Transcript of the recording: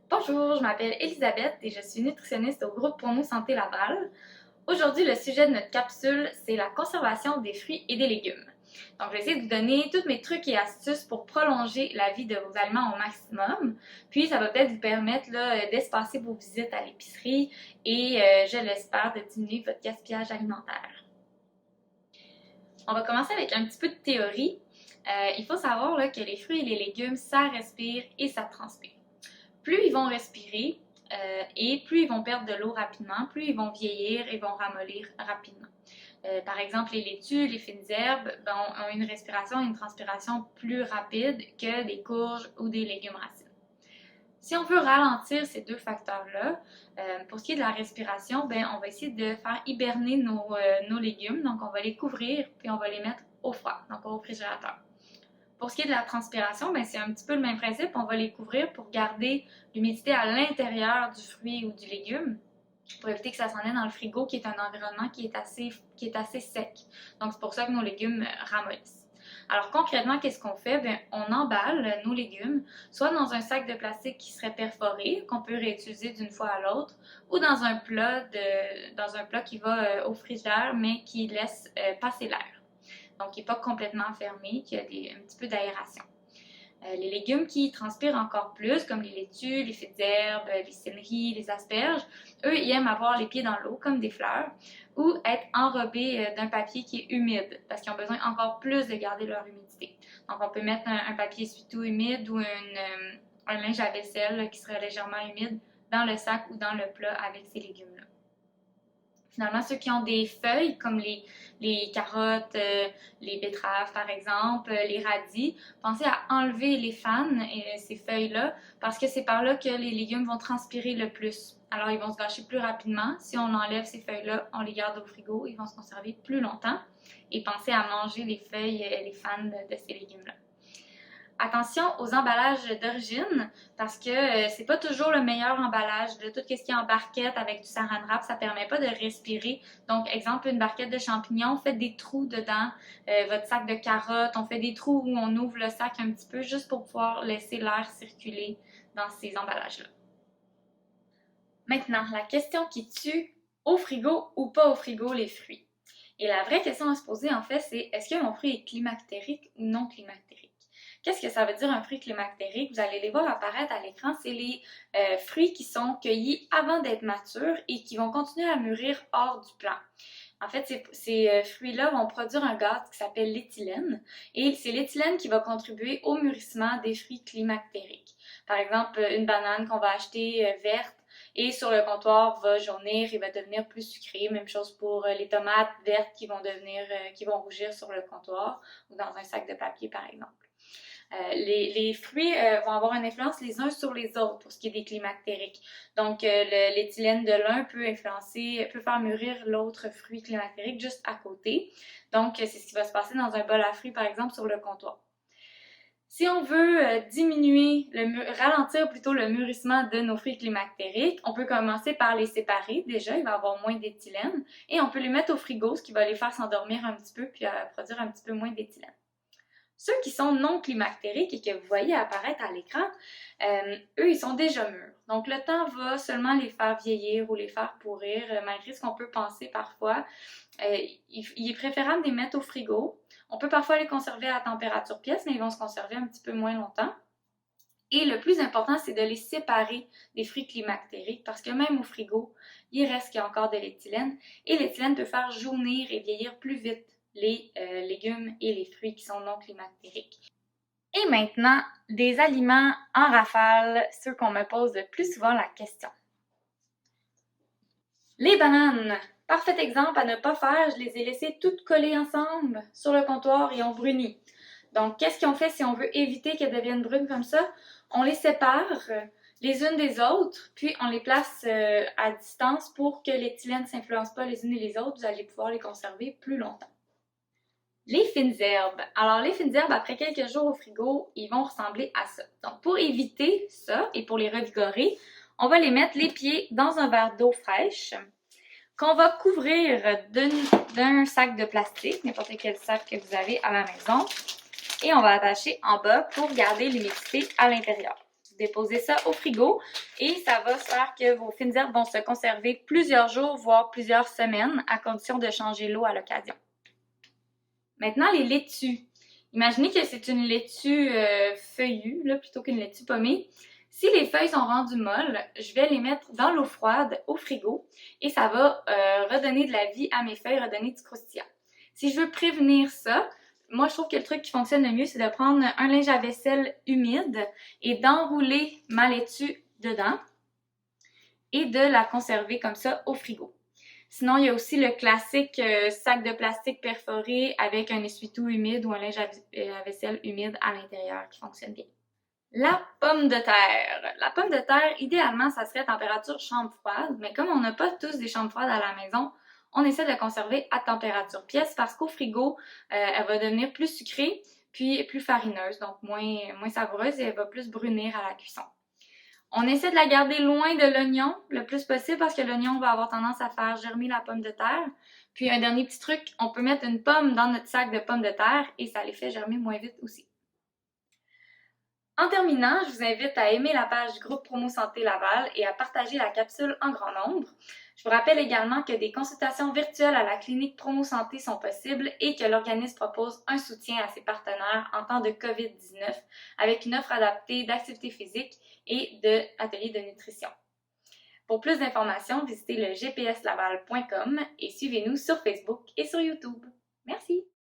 Bonjour, je m'appelle Elisabeth et je suis nutritionniste au groupe Pour nous Santé Laval. Aujourd'hui, le sujet de notre capsule, c'est la conservation des fruits et des légumes. Donc, je vais essayer de vous donner tous mes trucs et astuces pour prolonger la vie de vos aliments au maximum. Puis, ça va peut-être vous permettre d'espacer vos visites à l'épicerie et, je l'espère, de diminuer votre gaspillage alimentaire. On va commencer avec un petit peu de théorie. Il faut savoir que les fruits et les légumes, ça respire et ça transpire. Plus ils vont respirer et plus ils vont perdre de l'eau rapidement, plus ils vont vieillir et vont ramollir rapidement. Par exemple, les laitues, les fines herbes ont une respiration et une transpiration plus rapide que des courges ou des légumes racines. Si on veut ralentir ces deux facteurs-là, pour ce qui est de la respiration, on va essayer de faire hiberner nos légumes. Donc, on va les couvrir puis on va les mettre au froid, donc au réfrigérateur. Pour ce qui est de la transpiration, c'est un petit peu le même principe. On va les couvrir pour garder l'humidité à l'intérieur du fruit ou du légume pour éviter que ça s'en aille dans le frigo, qui est un environnement qui est assez sec. Donc, c'est pour ça que nos légumes ramollissent. Alors, concrètement, qu'est-ce qu'on fait? On emballe nos légumes, soit dans un sac de plastique qui serait perforé, qu'on peut réutiliser d'une fois à l'autre, ou dans un plat qui va au frigidaire, mais qui laisse passer l'air. Donc, qui n'est pas complètement fermé, qui a un petit peu d'aération. Les légumes qui transpirent encore plus, comme les laitues, les fines herbes, les céleris, les asperges, eux, ils aiment avoir les pieds dans l'eau, comme des fleurs, ou être enrobés d'un papier qui est humide, parce qu'ils ont besoin encore plus de garder leur humidité. Donc, on peut mettre un papier essuie-tout humide ou un linge à vaisselle qui serait légèrement humide dans le sac ou dans le plat avec ces légumes-là. Finalement, ceux qui ont des feuilles, comme les carottes, les betteraves par exemple, les radis, pensez à enlever les fans et ces feuilles-là parce que c'est par là que les légumes vont transpirer le plus. Alors, ils vont se gâcher plus rapidement. Si on enlève ces feuilles-là, on les garde au frigo, ils vont se conserver plus longtemps. Et pensez à manger les feuilles, les fans de ces légumes-là. Attention aux emballages d'origine parce que c'est pas toujours le meilleur emballage. De tout ce qui est en barquette avec du saran wrap, ça permet pas de respirer. Donc, exemple, une barquette de champignons, faites des trous dedans. Votre sac de carottes, on fait des trous où on ouvre le sac un petit peu juste pour pouvoir laisser l'air circuler dans ces emballages-là. Maintenant, la question qui tue, au frigo ou pas au frigo les fruits? Et la vraie question à se poser, en fait, c'est est-ce que mon fruit est climactérique ou non climactérique? Qu'est-ce que ça veut dire un fruit climactérique? Vous allez les voir apparaître à l'écran. C'est les fruits qui sont cueillis avant d'être matures et qui vont continuer à mûrir hors du plant. En fait, ces fruits-là vont produire un gaz qui s'appelle l'éthylène et c'est l'éthylène qui va contribuer au mûrissement des fruits climactériques. Par exemple, une banane qu'on va acheter verte et sur le comptoir va jaunir et va devenir plus sucrée. Même chose pour les tomates vertes qui vont rougir sur le comptoir ou dans un sac de papier par exemple. Les fruits vont avoir une influence les uns sur les autres pour ce qui est des climactériques. Donc, l'éthylène de l'un peut faire mûrir l'autre fruit climactérique juste à côté. Donc, c'est ce qui va se passer dans un bol à fruits, par exemple, sur le comptoir. Si on veut ralentir plutôt le mûrissement de nos fruits climactériques, on peut commencer par les séparer. Déjà, il va y avoir moins d'éthylène. Et on peut les mettre au frigo, ce qui va les faire s'endormir un petit peu puis produire un petit peu moins d'éthylène. Ceux qui sont non climactériques et que vous voyez apparaître à l'écran, eux, ils sont déjà mûrs. Donc, le temps va seulement les faire vieillir ou les faire pourrir, malgré ce qu'on peut penser parfois. Il est préférable de les mettre au frigo. On peut parfois les conserver à température pièce, mais ils vont se conserver un petit peu moins longtemps. Et le plus important, c'est de les séparer des fruits climactériques parce que même au frigo, il reste qu'il y a encore de l'éthylène et l'éthylène peut faire jaunir et vieillir plus vite les légumes et les fruits qui sont non climactériques. Et maintenant, des aliments en rafale, ceux qu'on me pose le plus souvent la question. Les bananes! Parfait exemple à ne pas faire, je les ai laissées toutes collées ensemble sur le comptoir et ont bruni. Donc, qu'est-ce qu'on fait si on veut éviter qu'elles deviennent brunes comme ça? On les sépare les unes des autres, puis on les place à distance pour que l'éthylène ne s'influence pas les unes et les autres. Vous allez pouvoir les conserver plus longtemps. Les fines herbes. Alors, les fines herbes, après quelques jours au frigo, ils vont ressembler à ça. Donc, pour éviter ça et pour les revigorer, on va les mettre les pieds dans un verre d'eau fraîche qu'on va couvrir d'un sac de plastique, n'importe quel sac que vous avez à la maison, et on va attacher en bas pour garder l'humidité à l'intérieur. Vous déposez ça au frigo et ça va faire que vos fines herbes vont se conserver plusieurs jours, voire plusieurs semaines, à condition de changer l'eau à l'occasion. Maintenant, les laitues. Imaginez que c'est une laitue feuillue, là, plutôt qu'une laitue pommée. Si les feuilles sont rendues molles, je vais les mettre dans l'eau froide au frigo et ça va redonner de la vie à mes feuilles, redonner du croustillant. Si je veux prévenir ça, moi je trouve que le truc qui fonctionne le mieux, c'est de prendre un linge à vaisselle humide et d'enrouler ma laitue dedans et de la conserver comme ça au frigo. Sinon, il y a aussi le classique sac de plastique perforé avec un essuie-tout humide ou un linge à vaisselle humide à l'intérieur qui fonctionne bien. La pomme de terre. La pomme de terre, idéalement, ça serait à température chambre froide, mais comme on n'a pas tous des chambres froides à la maison, on essaie de conserver à température pièce parce qu'au frigo, elle va devenir plus sucrée puis plus farineuse, donc moins savoureuse et elle va plus brunir à la cuisson. On essaie de la garder loin de l'oignon le plus possible parce que l'oignon va avoir tendance à faire germer la pomme de terre. Puis un dernier petit truc, on peut mettre une pomme dans notre sac de pommes de terre et ça les fait germer moins vite aussi. En terminant, je vous invite à aimer la page du groupe Promo Santé Laval et à partager la capsule en grand nombre. Je vous rappelle également que des consultations virtuelles à la clinique Promo Santé sont possibles et que l'organisme propose un soutien à ses partenaires en temps de COVID-19 avec une offre adaptée d'activité physique et d'ateliers de nutrition. Pour plus d'informations, visitez le gpslaval.com et suivez-nous sur Facebook et sur YouTube. Merci!